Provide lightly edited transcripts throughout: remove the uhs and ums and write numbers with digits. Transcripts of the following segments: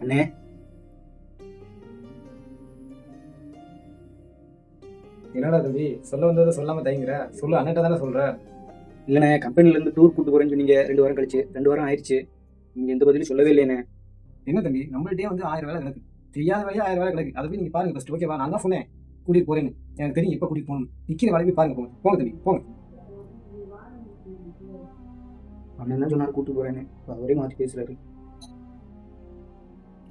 அண்ணே, என்னடா தம்பி சொல்ல வந்ததை சொல்லாம தயங்குற? சொல்லு, அண்ணன்ட்ட தானே சொல்ற. இல்லைண்ணே, கம்பெனிலேருந்து டூர் கூட்டு போகிறேன்னு சொன்னீங்க. 2 வாரம் கழிச்சு, 2 வாரம் ஆயிடுச்சு. நீங்கள் எந்த பதிலும் சொல்லவே இல்லைண்ணே. என்ன தம்பி, நம்மள்ட்டே வந்து 1000 வேலை கிடக்கு. செய்யாத வேலையா 1000 வேலை கிடக்கு. அதை போய் நீங்க பாருங்க ஃபர்ஸ்ட். ஓகேவா? நான் தான் சொன்னேன் கூட்டிட்டு போறேன்னு. எனக்கு தெரியும் எப்போ கூட்டிட்டு போகணும். நிக்கிற வேலையை போய் பாருங்க. போங்க போங்க தம்பி, போங்க. அண்ணன் என்ன சொன்னார் கூட்டு போகிறேன்னு? அவரே மாற்றி பேசுகிறாரு.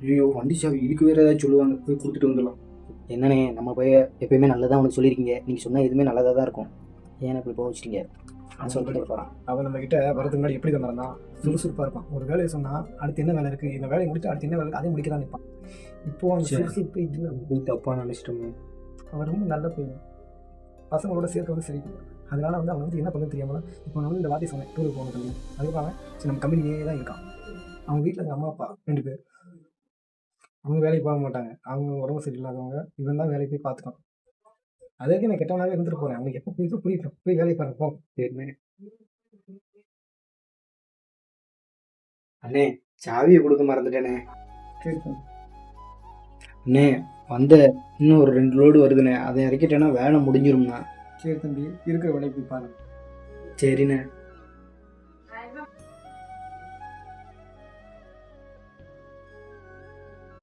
ஐயோ, வண்டி சாவி இதுக்கு வேறு ஏதாவது சொல்லுவாங்க. போய் கொடுத்துட்டு வந்துடலாம். என்னண்ணே, நம்ம போய் எப்பயுமே நல்லதாக உனக்கு சொல்லியிருக்கீங்க. நீங்கள் சொன்னால் எதுவுமே நல்லதாக தான் இருக்கும். ஏன் இப்படி போக வச்சிட்டீங்க? நான் சொல்லிட்டு போகிறேன். அவன் நம்ம கிட்ட வரதுக்கு முன்னாடி எப்படி தான் இருந்தான்? சுறுசுறுப்பா இருப்பான். ஒரு வேலையை சொன்னா அடுத்து என்ன வேலை இருக்கு, இந்த வேலையை முடிச்சு அடுத்து என்ன வேலை இருக்கு, அதை முடிக்க தான் நிற்பான். இப்போ அந்த சுறுசுறுப்பு இல்லை. தப்பாக நினச்சிட்டோமே. அவன் ரொம்ப நல்ல பையன், பசங்களோட சேர்க்க வந்து சரி. அதனால வந்து அவன் வந்து என்ன பண்ண தெரியாமல இப்போ நான் வந்து இந்த வார்த்தை சொன்னேன், டூருக்கு போகணும் தம்பி. அதுக்கப்புறம் அவன் சரி நம்ம கம்பெனியே தான் இருக்கான். அவங்க வீட்டில் இருக்க அம்மா அப்பா 2 பேர், அவங்க வேலைக்கு போக மாட்டாங்க. அவங்க உடம்பு சரியில்லாதவங்க. இவன் தான் வேலைக்கு போய் பார்த்துக்கான். அதற்கு நான் கெட்டவனாவே இருந்துட்டு போறேன். அவனுக்கு எப்போ புரியுதோ புரியட்டும். போய் வேலையை பாருங்க போ. சரிண்ணே. அண்ணே, சாவியை கொடுக்க மறந்துட்டேனே. சரி தம்பி. அண்ணே, வந்த இன்னும் ஒரு 2 லோடு வருதுண்ணே. அதை இறக்கிட்டேன்னா வேலை முடிஞ்சிரும்ண்ணா. சரி தம்பி, இருக்கிற வேலையை போய் பாருங்க. சரிண்ணே.